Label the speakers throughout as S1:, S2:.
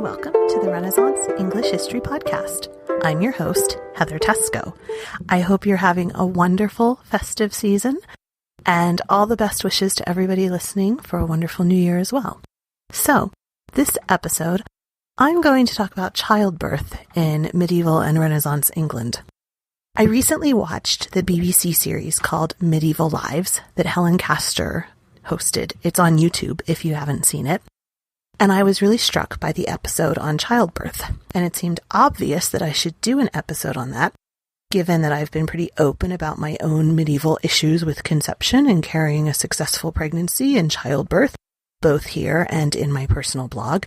S1: and welcome to the Renaissance English History Podcast. I'm your host, Heather Tesco. I hope you're having a wonderful festive season and all the best wishes to everybody listening for a wonderful new year as well. So, this episode, I'm going to talk about childbirth in medieval and Renaissance England. I recently watched the BBC series called Medieval Lives that Helen Castor hosted. It's on YouTube if you haven't seen it. And I was really struck by the episode on childbirth. And it seemed obvious that I should do an episode on that, given that I've been pretty open about my own medieval issues with conception and carrying a successful pregnancy and childbirth, both here and in my personal blog.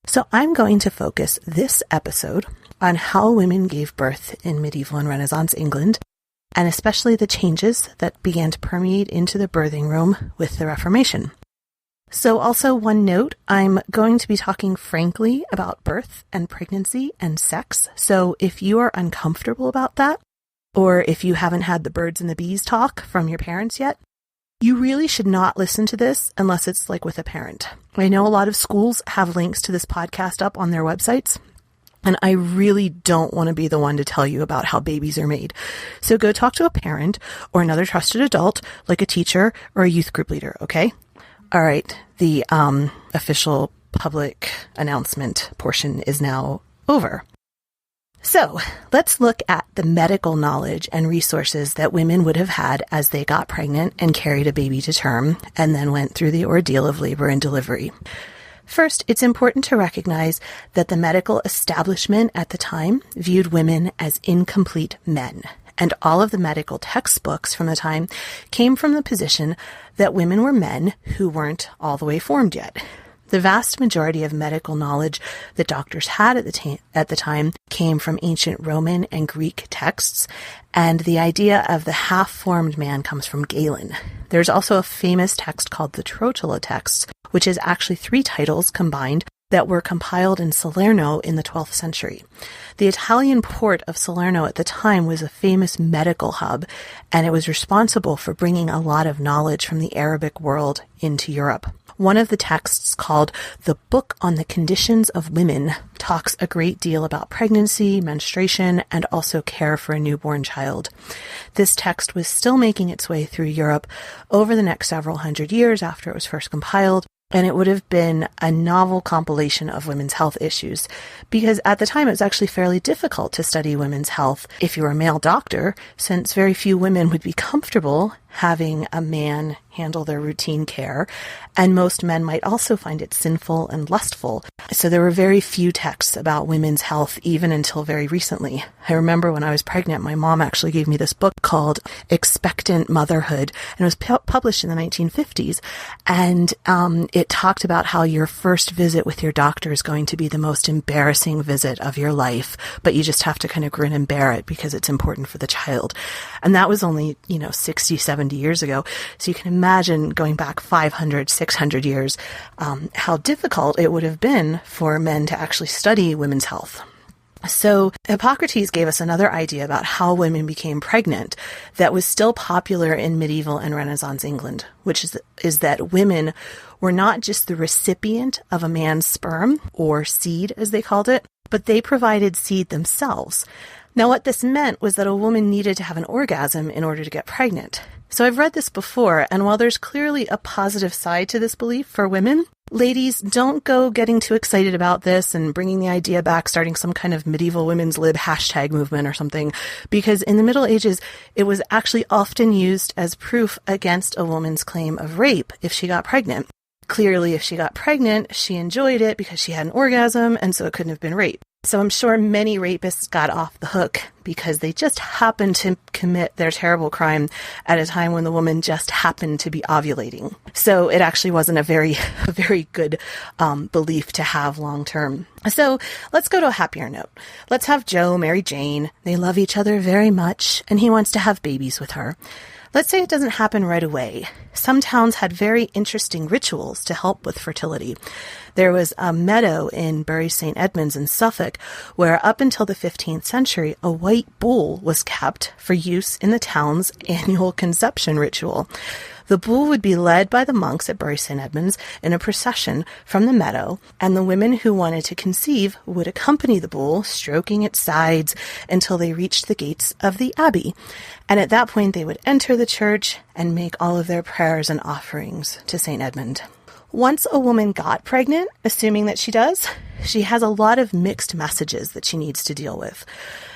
S1: So I'm going to focus this episode on how women gave birth in medieval and Renaissance England, and especially the changes that began to permeate into the birthing room with the Reformation. So also one note, I'm going to be talking frankly about birth and pregnancy and sex. So if you are uncomfortable about that, or if you haven't had the birds and the bees talk from your parents yet, you really should not listen to this unless it's like with a parent. I know a lot of schools have links to this podcast up on their websites, and I really don't want to be the one to tell you about how babies are made. So go talk to a parent or another trusted adult, like a teacher or a youth group leader, okay? All right, the official public announcement portion is now over. So let's look at the medical knowledge and resources that women would have had as they got pregnant and carried a baby to term and then went through the ordeal of labor and delivery. First, it's important to recognize that the medical establishment at the time viewed women as incomplete men. And all of the medical textbooks from the time came from the position that women were men who weren't all the way formed yet. The vast majority of medical knowledge that doctors had at the time came from ancient Roman and Greek texts, and the idea of the half-formed man comes from Galen. There's also a famous text called the Trotula text, which is actually 3 titles combined that were compiled in Salerno in the 12th century. The Italian port of Salerno at the time was a famous medical hub, and it was responsible for bringing a lot of knowledge from the Arabic world into Europe. One of the texts, called The Book on the Conditions of Women, talks a great deal about pregnancy, menstruation, and also care for a newborn child. This text was still making its way through Europe over the next several hundred years after it was first compiled, and it would have been a novel compilation of women's health issues, because at the time it was actually fairly difficult to study women's health if you were a male doctor, since very few women would be comfortable having a man handle their routine care, and most men might also find it sinful and lustful. So there were very few texts about women's health even until very recently. I remember when I was pregnant, my mom actually gave me this book called Expectant Motherhood, and it was published in the 1950s, and it talked about how your first visit with your doctor is going to be the most embarrassing visit of your life, but you just have to kind of grin and bear it because it's important for the child. And that was only, 60, 70 years ago. So you can imagine going back 500, 600 years, how difficult it would have been for men to actually study women's health. So Hippocrates gave us another idea about how women became pregnant that was still popular in medieval and Renaissance England, which is that women were not just the recipient of a man's sperm, or seed as they called it, but they provided seed themselves. Now what this meant was that a woman needed to have an orgasm in order to get pregnant. So I've read this before, and while there's clearly a positive side to this belief for women, ladies, don't go getting too excited about this and bringing the idea back, starting some kind of medieval women's lib hashtag movement or something, because in the Middle Ages, it was actually often used as proof against a woman's claim of rape if she got pregnant. Clearly, if she got pregnant, she enjoyed it because she had an orgasm, and so it couldn't have been rape. So I'm sure many rapists got off the hook because they just happened to commit their terrible crime at a time when the woman just happened to be ovulating. So it actually wasn't a very good belief to have long term. So let's go to a happier note. Let's have Joe marry Jane. They love each other very much, and he wants to have babies with her. Let's say it doesn't happen right away. Some towns had very interesting rituals to help with fertility. There was a meadow in Bury St. Edmunds in Suffolk where up until the 15th century, a white bull was kept for use in the town's annual conception ritual. The bull would be led by the monks at Bury St. Edmunds in a procession from the meadow, and the women who wanted to conceive would accompany the bull, stroking its sides until they reached the gates of the abbey. And at that point, they would enter the church and make all of their prayers and offerings to St. Edmund. Once a woman got pregnant, assuming that she does, she has a lot of mixed messages that she needs to deal with.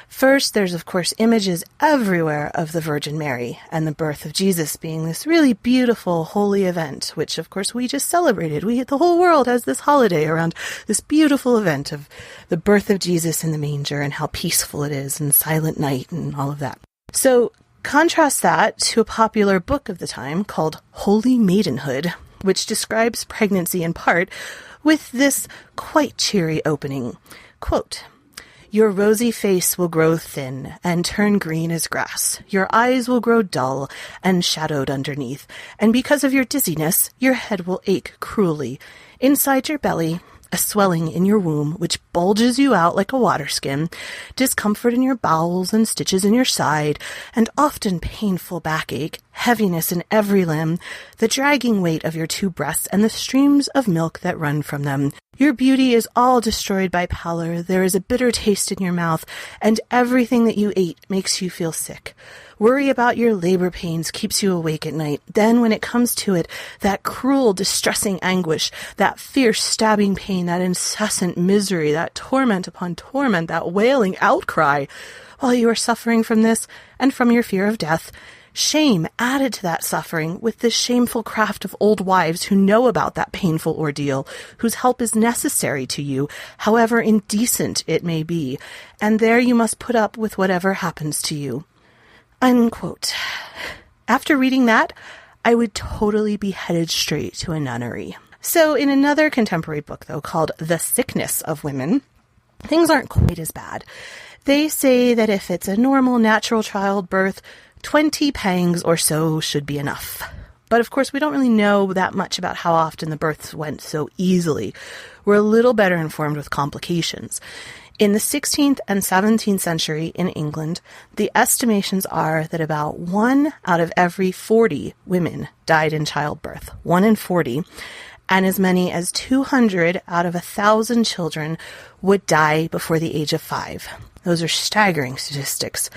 S1: First, there's, of course, images everywhere of the Virgin Mary and the birth of Jesus being this really beautiful, holy event, which, of course, we just celebrated. The whole world has this holiday around this beautiful event of the birth of Jesus in the manger and how peaceful it is and silent night and all of that. So contrast that to a popular book of the time called Holy Maidenhood, which describes pregnancy in part with this quite cheery opening. Quote, "Your rosy face will grow thin and turn green as grass. Your eyes will grow dull and shadowed underneath, and because of your dizziness, your head will ache cruelly. Inside your belly, a swelling in your womb which bulges you out like a water skin, discomfort in your bowels and stitches in your side, and often painful backache, heaviness in every limb, the dragging weight of your 2 breasts and the streams of milk that run from them. Your beauty is all destroyed by pallor, there is a bitter taste in your mouth, and everything that you ate makes you feel sick. Worry about your labor pains keeps you awake at night. Then when it comes to it, that cruel, distressing anguish, that fierce stabbing pain, that incessant misery, that torment upon torment, that wailing outcry, while you are suffering from this and from your fear of death, shame added to that suffering with the shameful craft of old wives who know about that painful ordeal, whose help is necessary to you, however indecent it may be, and there you must put up with whatever happens to you." Unquote. After reading that, I would totally be headed straight to a nunnery. So in another contemporary book, though, called The Sickness of Women, things aren't quite as bad. They say that if it's a normal natural childbirth, 20 pangs or so should be enough. But of course, we don't really know that much about how often the births went so easily. We're a little better informed with complications. In the 16th and 17th century in England, the estimations are that about 1 out of every 40 women died in childbirth, 1 in 40, and as many as 200 out of 1,000 children would die before the age of 5. Those are staggering statistics.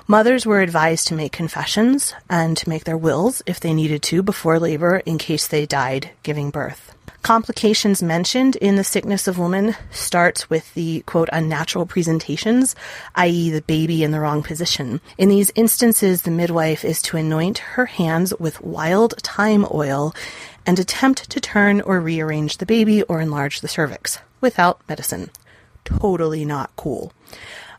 S1: Mothers were advised to make confessions and to make their wills if they needed to before labor in case they died giving birth. Complications mentioned in The Sickness of Women starts with the, quote, unnatural presentations, i.e. the baby in the wrong position. In these instances, the midwife is to anoint her hands with wild thyme oil and attempt to turn or rearrange the baby or enlarge the cervix without medicine. Totally not cool.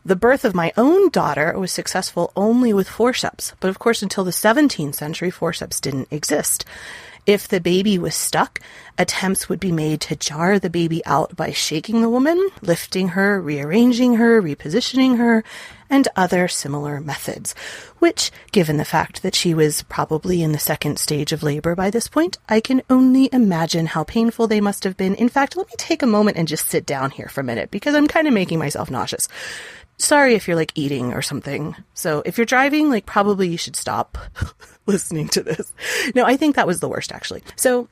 S1: The birth of my own daughter was successful only with forceps, but of course until the 17th century, forceps didn't exist. If the baby was stuck, attempts would be made to jar the baby out by shaking the woman, lifting her, rearranging her, repositioning her, and other similar methods, which, given the fact that she was probably in the 2nd stage of labor by this point, I can only imagine how painful they must have been. In fact, let me take a moment and just sit down here for a minute, because I'm kind of making myself nauseous. Sorry if you're eating or something. So if you're driving, probably you should stop listening to this. No, I think that was the worst, actually. So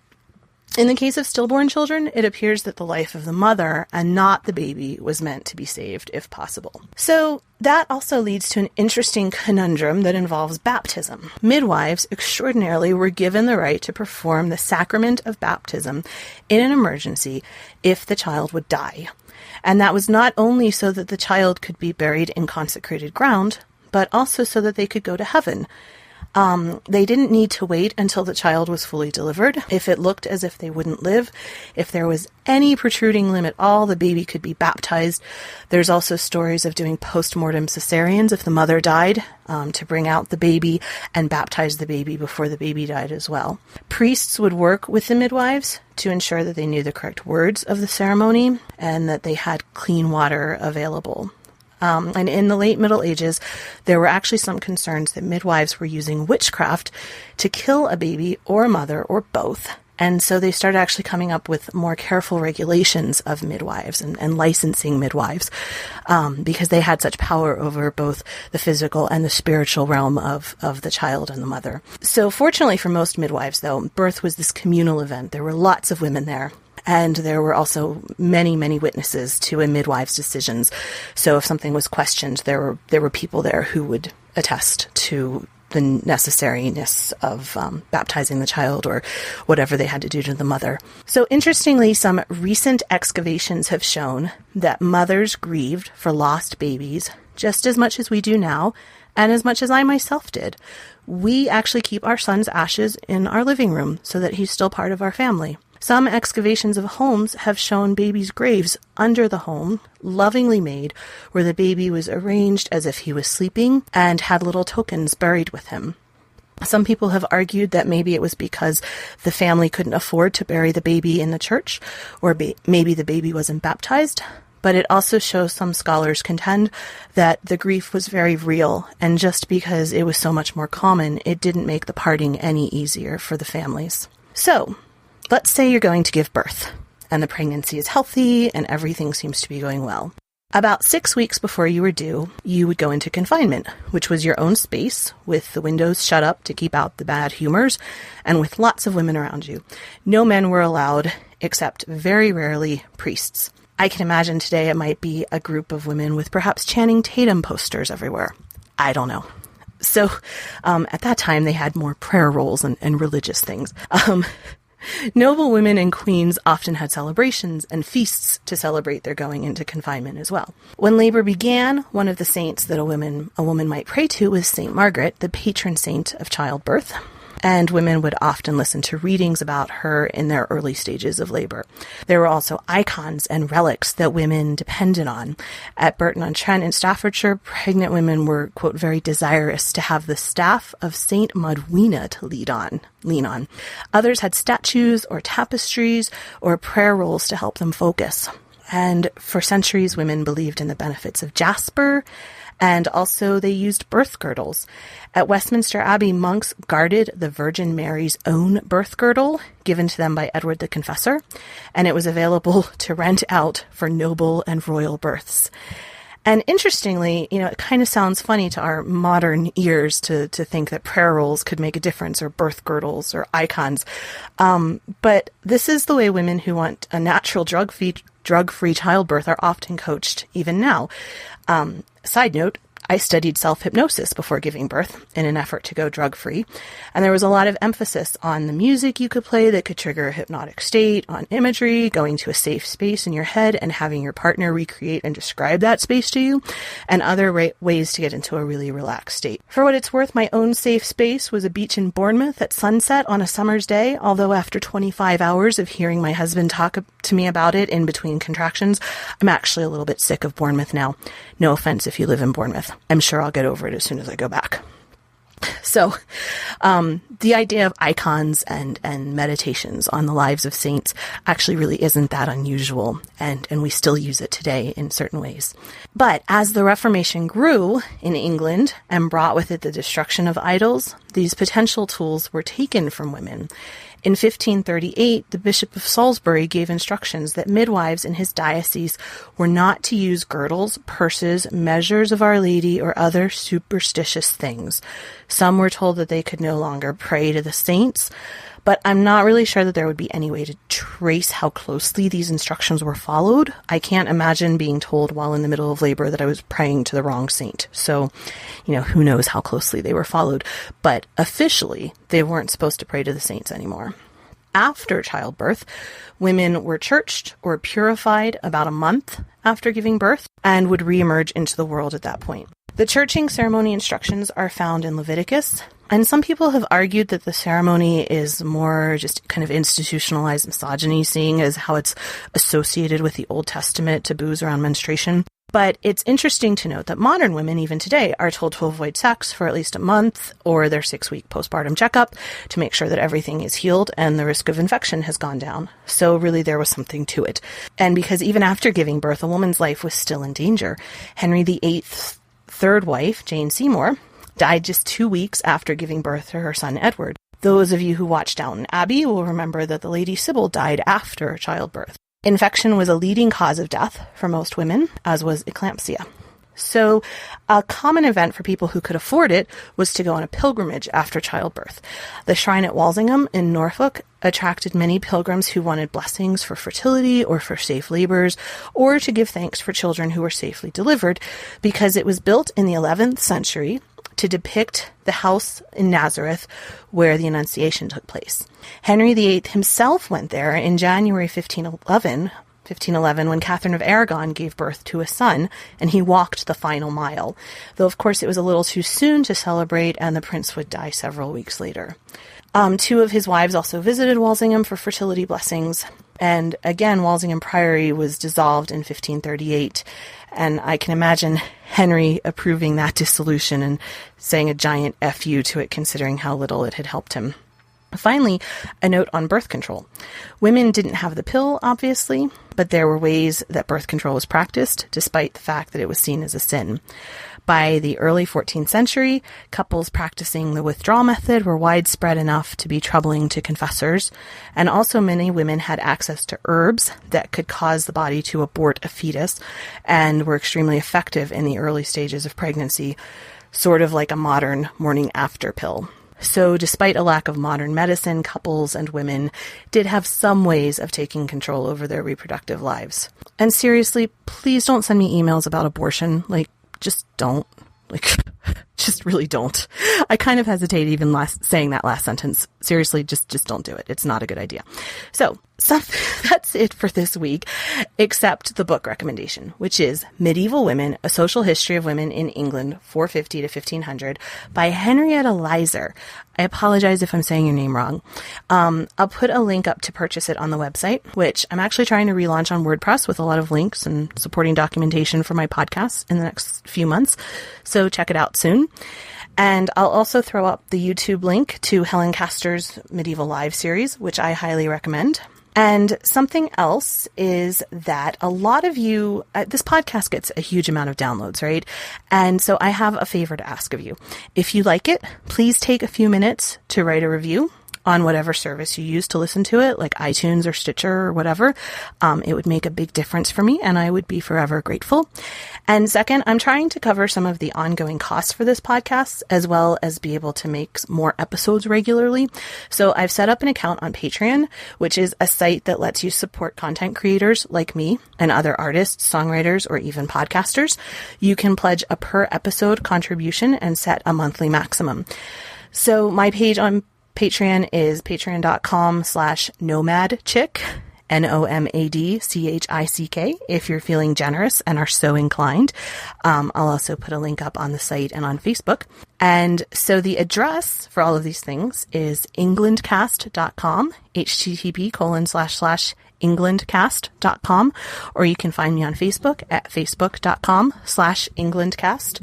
S1: in the case of stillborn children, it appears that the life of the mother and not the baby was meant to be saved if possible. So that also leads to an interesting conundrum that involves baptism. Midwives extraordinarily were given the right to perform the sacrament of baptism in an emergency if the child would die. And that was not only so that the child could be buried in consecrated ground, but also so that they could go to heaven. They didn't need to wait until the child was fully delivered. If it looked as if they wouldn't live, if there was any protruding limb at all, the baby could be baptized. There's also stories of doing post-mortem cesareans if the mother died, to bring out the baby and baptize the baby before the baby died as well. Priests would work with the midwives to ensure that they knew the correct words of the ceremony and that they had clean water available. And in the late Middle Ages, there were actually some concerns that midwives were using witchcraft to kill a baby or a mother or both And so they started actually coming up with more careful regulations of midwives and licensing midwives, because they had such power over both the physical and the spiritual realm of the child and the mother. So fortunately for most midwives, though, birth was this communal event. There were lots of women there. And there were also many, many witnesses to a midwife's decisions. So if something was questioned, there were people there who would attest to the necessariness of baptizing the child or whatever they had to do to the mother. So interestingly, some recent excavations have shown that mothers grieved for lost babies just as much as we do now, and as much as I myself did. We actually keep our son's ashes in our living room so that he's still part of our family. Some excavations of homes have shown babies' graves under the home, lovingly made, where the baby was arranged as if he was sleeping and had little tokens buried with him. Some people have argued that maybe it was because the family couldn't afford to bury the baby in the church, or maybe the baby wasn't baptized. But it also shows some scholars contend that the grief was very real, and just because it was so much more common, it didn't make the parting any easier for the families. So, let's say you're going to give birth, and the pregnancy is healthy, and everything seems to be going well. About 6 weeks before you were due, you would go into confinement, which was your own space, with the windows shut up to keep out the bad humors, and with lots of women around you. No men were allowed, except very rarely priests. I can imagine today it might be a group of women with perhaps Channing Tatum posters everywhere. I don't know. So at that time, they had more prayer rolls and religious things. Noble women and queens often had celebrations and feasts to celebrate their going into confinement as well. When labor began, one of the saints that a woman might pray to was Saint Margaret, the patron saint of childbirth. And women would often listen to readings about her in their early stages of labor. There were also icons and relics that women depended on. At Burton-on-Trent in Staffordshire, pregnant women were, quote, very desirous to have the staff of Saint Modwina to lean on. Others had statues or tapestries or prayer rolls to help them focus. And for centuries, women believed in the benefits of jasper, and also they used birth girdles. At Westminster Abbey, monks guarded the Virgin Mary's own birth girdle, given to them by Edward the Confessor, and it was available to rent out for noble and royal births. And interestingly, it kind of sounds funny to our modern ears to think that prayer rolls could make a difference, or birth girdles, or icons. But this is the way women who want a natural drug-free childbirth are often coached even now. Side note, I studied self-hypnosis before giving birth in an effort to go drug-free, and there was a lot of emphasis on the music you could play that could trigger a hypnotic state, on imagery, going to a safe space in your head and having your partner recreate and describe that space to you, and other ways to get into a really relaxed state. For what it's worth, my own safe space was a beach in Bournemouth at sunset on a summer's day, although after 25 hours of hearing my husband talk to me about it in between contractions, I'm actually a little bit sick of Bournemouth now. No offense if you live in Bournemouth. I'm sure I'll get over it as soon as I go back. So, the idea of icons and meditations on the lives of saints actually really isn't that unusual, and we still use it today in certain ways. But as the Reformation grew in England and brought with it the destruction of idols, these potential tools were taken from women. In 1538, the Bishop of Salisbury gave instructions that midwives in his diocese were not to use girdles, purses, measures of Our Lady, or other superstitious things. Some were told that they could no longer pray to the saints, but I'm not really sure that there would be any way to trace how closely these instructions were followed. I can't imagine being told while in the middle of labor that I was praying to the wrong saint. So, who knows how closely they were followed. But officially, they weren't supposed to pray to the saints anymore. After childbirth, women were churched or purified about a month after giving birth and would reemerge into the world at that point. The churching ceremony instructions are found in Leviticus, and some people have argued that the ceremony is more just kind of institutionalized misogyny, seeing as how it's associated with the Old Testament taboos around menstruation. But it's interesting to note that modern women, even today, are told to avoid sex for at least a month or their 6-week postpartum checkup to make sure that everything is healed and the risk of infection has gone down. So really there was something to it. And because even after giving birth, a woman's life was still in danger. Henry VIII's third wife, Jane Seymour, died just 2 weeks after giving birth to her son Edward. Those of you who watched Downton Abbey will remember that the Lady Sybil died after childbirth. Infection was a leading cause of death for most women, as was eclampsia. So a common event for people who could afford it was to go on a pilgrimage after childbirth. The shrine at Walsingham in Norfolk attracted many pilgrims who wanted blessings for fertility or for safe labors, or to give thanks for children who were safely delivered, because it was built in the 11th century to depict the house in Nazareth where the Annunciation took place. Henry VIII himself went there in January 1511, when Catherine of Aragon gave birth to a son, and he walked the final mile. Though, of course, it was a little too soon to celebrate, and the prince would die several weeks later. Two of his wives also visited Walsingham for fertility blessings, and again, Walsingham Priory was dissolved in 1538, and I can imagine Henry approving that dissolution and saying a giant F.U. to it, considering how little it had helped him. Finally, a note on birth control. Women didn't have the pill, obviously, but there were ways that birth control was practiced, despite the fact that it was seen as a sin. By the early 14th century, couples practicing the withdrawal method were widespread enough to be troubling to confessors, and also many women had access to herbs that could cause the body to abort a fetus, and were extremely effective in the early stages of pregnancy, sort of like a modern morning after pill. So despite a lack of modern medicine, couples and women did have some ways of taking control over their reproductive lives. And seriously, please don't send me emails about abortion. Just don't. Just really don't. I kind of hesitate even saying that last sentence. Seriously, just don't do it. It's not a good idea. So that's it for this week, except the book recommendation, which is Medieval Women, A Social History of Women in England, 450 to 1500, by Henrietta Leiser. I apologize if I'm saying your name wrong. I'll put a link up to purchase it on the website, which I'm actually trying to relaunch on WordPress with a lot of links and supporting documentation for my podcast in the next few months. So check it out soon. And I'll also throw up the YouTube link to Helen Castor's Medieval Live series, which I highly recommend. And something else is that a lot of you, this podcast gets a huge amount of downloads, right? And so I have a favor to ask of you. If you like it, please take a few minutes to write a review on whatever service you use to listen to it, like iTunes or Stitcher or whatever. It would make a big difference for me, and I would be forever grateful. And second, I'm trying to cover some of the ongoing costs for this podcast, as well as be able to make more episodes regularly. So I've set up an account on Patreon, which is a site that lets you support content creators like me and other artists, songwriters, or even podcasters. You can pledge a per episode contribution and set a monthly maximum. So my page on Patreon is patreon.com/nomadchick, NOMADCHICK, if you're feeling generous and are so inclined. I'll also put a link up on the site and on Facebook. And so the address for all of these things is englandcast.com, http://englandcast.com, or you can find me on Facebook at facebook.com/englandcast.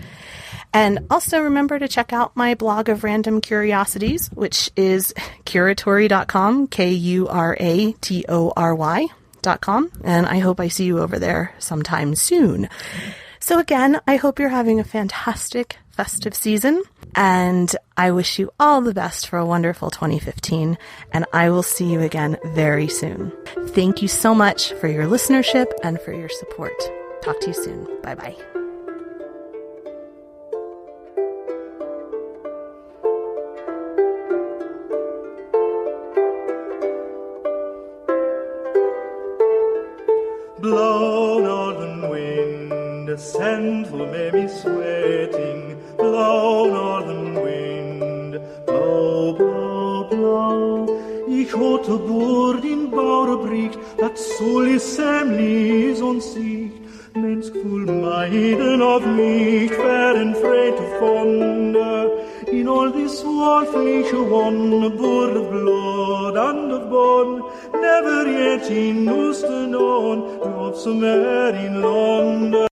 S1: And also remember to check out my blog of random curiosities, which is curatory.com, KURATORY.com. And I hope I see you over there sometime soon. So again, I hope you're having a fantastic festive season, and I wish you all the best for a wonderful 2015, and I will see you again very soon. Thank you so much for your listenership and for your support. Talk to you soon. Bye-bye.
S2: Blow, northern wind, send for me sweating. Blow, northern wind, blow, blow, blow. Ich hatte Bord in Bauerbricht, dat soll is semlis und sicht. Menschful meiden of mich, fern freit of wonder. In all this war flesh one, board of blood and of bone. Never yet in Houston on, of some air in London.